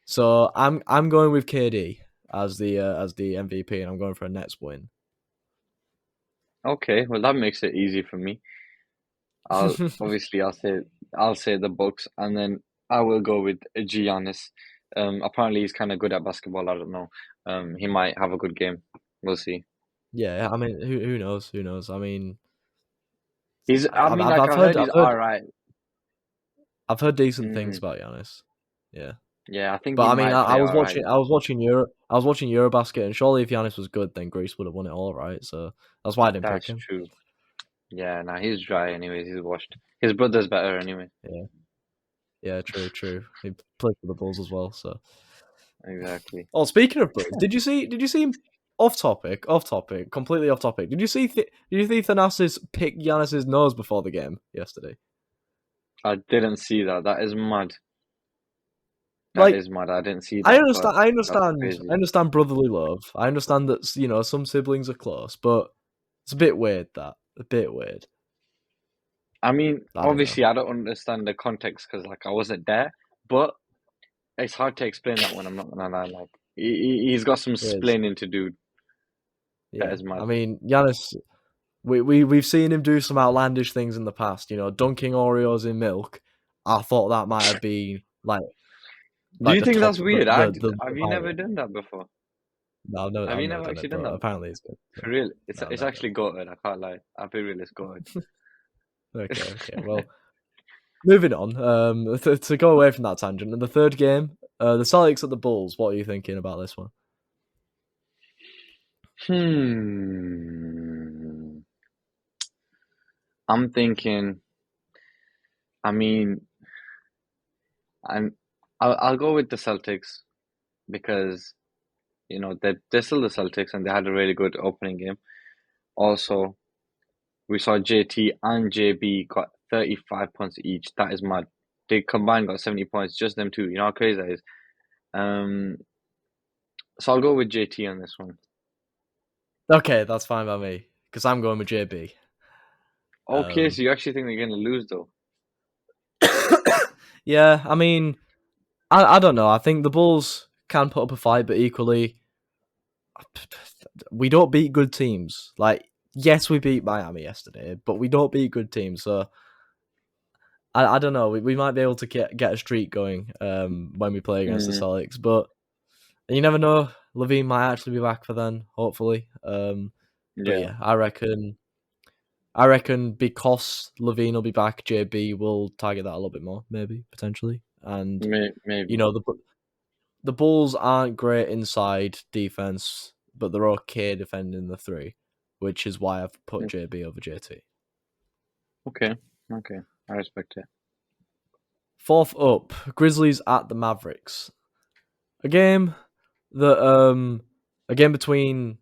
So I'm going with KD as the MVP, and I'm going for a Nets win. Okay, well that makes it easy for me. I'll obviously I'll say the Bucks, and then I will go with Giannis. Apparently he's kind of good at basketball. I don't know. He might have a good game. We'll see. Yeah, I mean, who knows? Who knows? I mean, He's. I mean, like I heard he's all right. I've heard decent things Mm, about Giannis. Yeah, yeah, I think but he I mean, might play all right. I was watching Eurobasket, and surely if Giannis was good, then Greece would have won it all, right? So that's why I didn't pick That's him. true. Yeah, nah, he's dry anyways. He's washed. His brother's better anyway. Yeah, yeah, true. He played for the Bulls as well. So, Exactly. oh, speaking of Bulls, did you see him? Off topic, completely off topic. Did you see Thanasis pick Giannis's nose before the game yesterday? I didn't see that. That is mad. That Like, is mad. I didn't see that, but that's I crazy. understand brotherly love. I understand that some siblings are close, but it's a bit weird. That a bit weird. I mean, I don't know. obviously, I don't understand the context because, like, I wasn't there, but it's hard to explain that one. I'm not gonna lie. Like, he's got some It is. explaining to do. That Yeah. is I mad. mean, Giannis. We've seen him do some outlandish things in the past. You know, dunking Oreos in milk. I thought that might have been Do like you the think top that's weird? the Have you never viral. done that before? No, Have I've you never never done it, actually done but that before? apparently it's good. So, For real, no, it's never actually goated. I can't lie. I'll be real, it's goated. Okay. Well, moving on. To go away from that tangent, in the third game, the Celtics at the Bulls. What are you thinking about this one? Hmm. I'm thinking. I mean, I'm. I'll go with the Celtics because they're still the Celtics and they had a really good opening game. Also, we saw JT and JB got 35 points each. That is mad. They combined got 70 points, just them two. You know how crazy that is. Um, so I'll go with JT on this one. Okay, that's fine by me because I'm going with JB. Okay, Um, so you actually think they're going to lose though? Yeah, I mean, I don't know. I think the Bulls can put up a fight, but equally, we don't beat good teams. Like, yes, we beat Miami yesterday, but we don't beat good teams. So I don't know. We might be able to get a streak going when we play against the Mm, Celtics, but you never know. Levine might actually be back for then, hopefully. But yeah, yeah, I reckon because Levine will be back, JB will target that a little bit more, maybe potentially. And maybe. the Bulls aren't great inside defense, but they're okay defending the three, which is why I've put Mm, JB over JT. okay, okay, I respect it. Fourth up, Grizzlies at the Mavericks. A game that a game between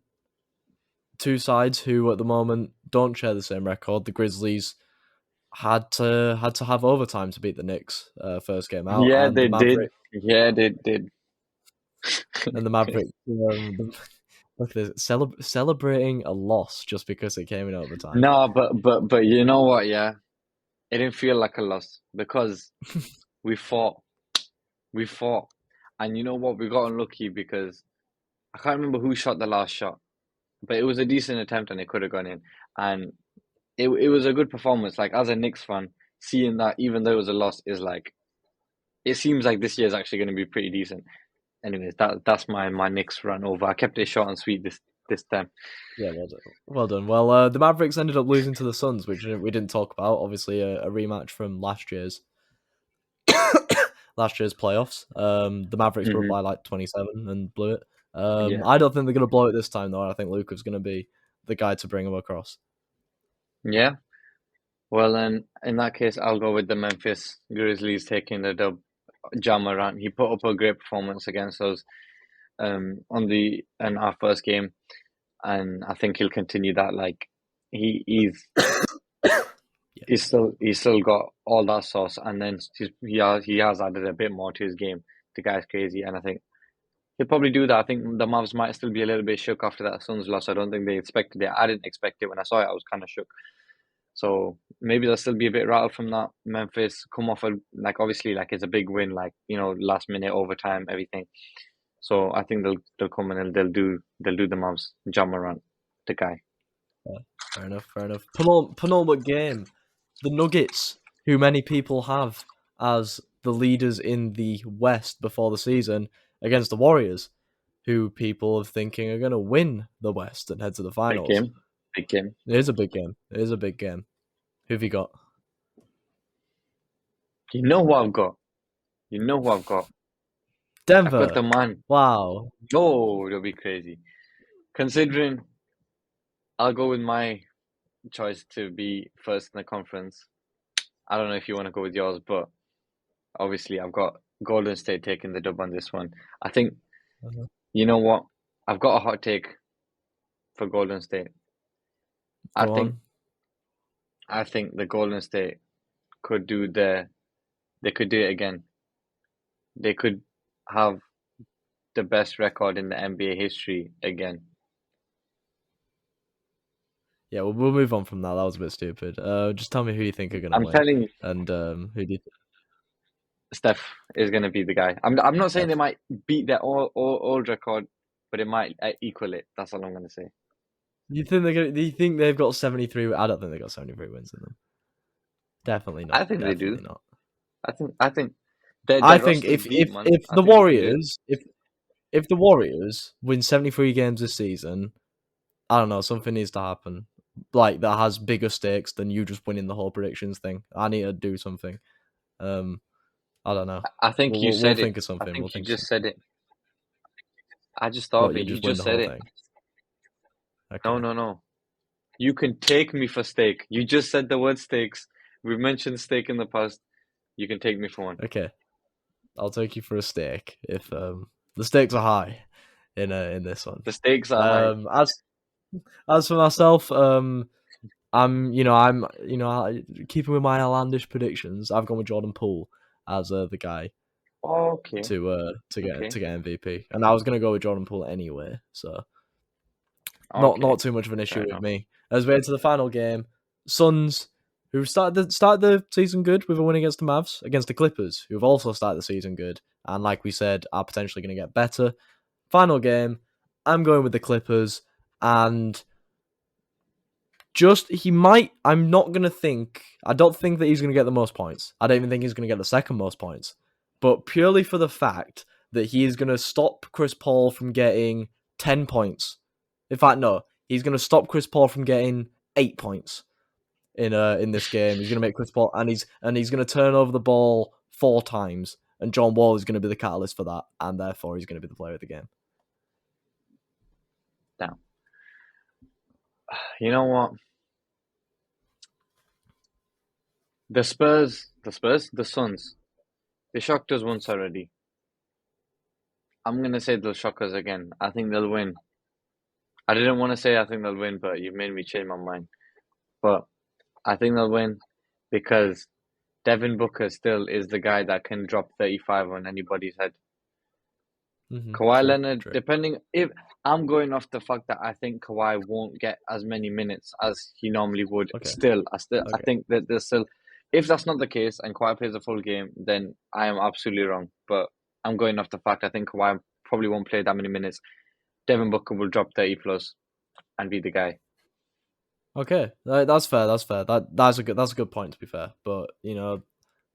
two sides who at the moment don't share the same record. The Grizzlies had to have overtime to beat the Knicks first game out, Yeah, and the they did. Mavericks Yeah, they did. and the Mavericks look at this celebrating a loss just because it came in overtime. No, but you know what? Yeah, it didn't feel like a loss because we fought, we fought, and you know what? We got unlucky because I can't remember who shot the last shot, but it was a decent attempt and it could have gone in, and it was a good performance. Like as a Knicks fan, seeing that even though it was a loss is like it seems like this year is actually going to be pretty decent. Anyways, that's my Knicks run over. I kept it short and sweet this time. Yeah, well done. Well done. Well, the Mavericks ended up losing to the Suns, which we didn't talk about. Obviously, a rematch from last year's playoffs. The Mavericks were up Hmm. by like 27 and blew it. Yeah, I don't think they're gonna blow it this time though. I think Luka's gonna be the guy to bring them across. yeah. Well, then in that case, I'll go with the Memphis Grizzlies taking the dub. Ja Morant, he put up a great performance against us on the in our first game, and I think he'll continue that. Like he's Yeah, he's still got all that sauce, and then he has added a bit more to his game. The guy's crazy, and I think he'll probably do that. I think the Mavs might still be a little bit shook after that Suns loss. I don't think they expected it. I didn't expect it when I saw it. I was kind of shook. So maybe they'll still be a bit rattled from that. Memphis come off like obviously like it's a big win, like last minute overtime everything. So I think they'll come in and they'll do the Mavs. Ja Morant, the guy. yeah. Fair enough. Fair enough. Penultimate game, the Nuggets, who many people have as the leaders in the West before the season, against the Warriors, who people are thinking are going to win the West and head to the Big finals. game, big game. It is a big game. It is a big game. Who've you got? You know who I've got. You know who I've got. I've got Denver. the man. Wow. Oh, it'll be crazy. Considering I'll go with my choice to be first in the conference. I don't know if you want to go with yours, but obviously I've got Golden State taking the dub on this one. I think Uh-huh. you know what? I've got a hot take for Golden State. I Go think on. I think the Golden State could do they could do it again. They could have the best record in the NBA history again. Yeah, we'll move on from that. That was a bit stupid. Just tell me who you think are going to I'm win, telling you, and who do you Steph is going to be the guy. I'm not saying they think? might beat their old record, but it might equal it. That's all I'm going to say. Do you think they've got 73? I don't think they got 73 wins in them. Definitely I not. think they do. Definitely not. I think their I their think roster's if deep, man. if I the think they can do it. Warriors if the Warriors win 73 games this season, I don't know, something needs to happen. Like that has bigger stakes than you just winning the whole predictions thing. I need to do something. Um, I don't know. I think We'll you we'll, we'll said it. think of I something. We'll think you think of just something. said it. I just thought What of you it. You just win just the said whole it. thing? No, Okay. no, no. You can take me for steak. You just said the word steaks. We've mentioned steak in the past. You can take me for one. Okay. I'll take you for a steak if the stakes are high in this one. The stakes are high. As for myself, I'm keeping with my outlandish predictions. I've gone with Jordan Poole as the guy Okay, to okay, get MVP, and I was gonna go with Jordan Poole anyway, so not okay. too much of an issue Fair with enough. me. As we head to the final game, Suns, who started the season good with a win against the Mavs, against the Clippers, who have also started the season good, and like we said, are potentially going to get better. Final game, I'm going with the Clippers, and just he might. I'm not gonna think. I don't think that he's gonna get the most points. I don't even think he's gonna get the second most points. But purely for the fact that he is gonna stop Chris Paul from getting 10 points. In fact, no, he's gonna stop Chris Paul from getting 8 points in this game. He's gonna make Chris Paul and he's gonna turn over the ball 4 times. And John Wall is gonna be the catalyst for that, and therefore he's gonna be the player of the game. Damn. You know what? The Suns. They shocked us once already. I'm gonna say they'll shock us again. I think they'll win. I didn't want to say I think they'll win, but you made me change my mind. But I think they'll win because Devin Booker still is the guy that can drop 35 on anybody's head. Kawhi True, Leonard, true. depending if I'm going off the fact that I think Kawhi won't get as many minutes as he normally would. Okay. I think that there's still, if that's not the case and Kawhi plays a full game, then I am absolutely wrong. But I'm going off the fact I think Kawhi probably won't play that many minutes. Devin Booker will drop 30 plus and be the guy. Okay, that's fair. That's fair. That's a good point, to be fair. But they're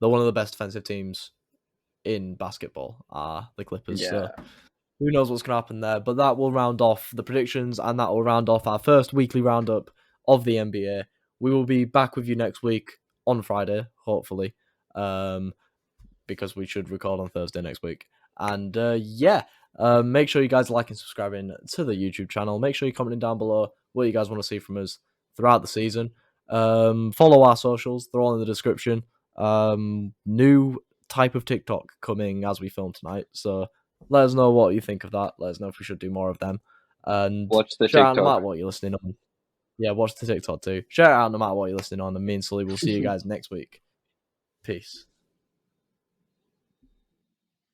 one of the best defensive teams in basketball. Are the Clippers? Yeah. So who knows what's going to happen there? But that will round off the predictions, and that will round off our first weekly roundup of the NBA. We will be back with you next week on Friday, hopefully, because we should record on Thursday next week. And make sure you guys like and subscribing to the YouTube channel. Make sure you're commenting down below what you guys want to see from us throughout the season. Follow our socials; they're all in the description. New type of TikTok coming as we film tonight, so let us know what you think of that. Let us know if we should do more of them. And Watch the shout out no TikTok. matter what you're listening on. Yeah, watch the TikTok too. Shout out no matter what you're listening on. And me and Sully will see you guys next week. Peace.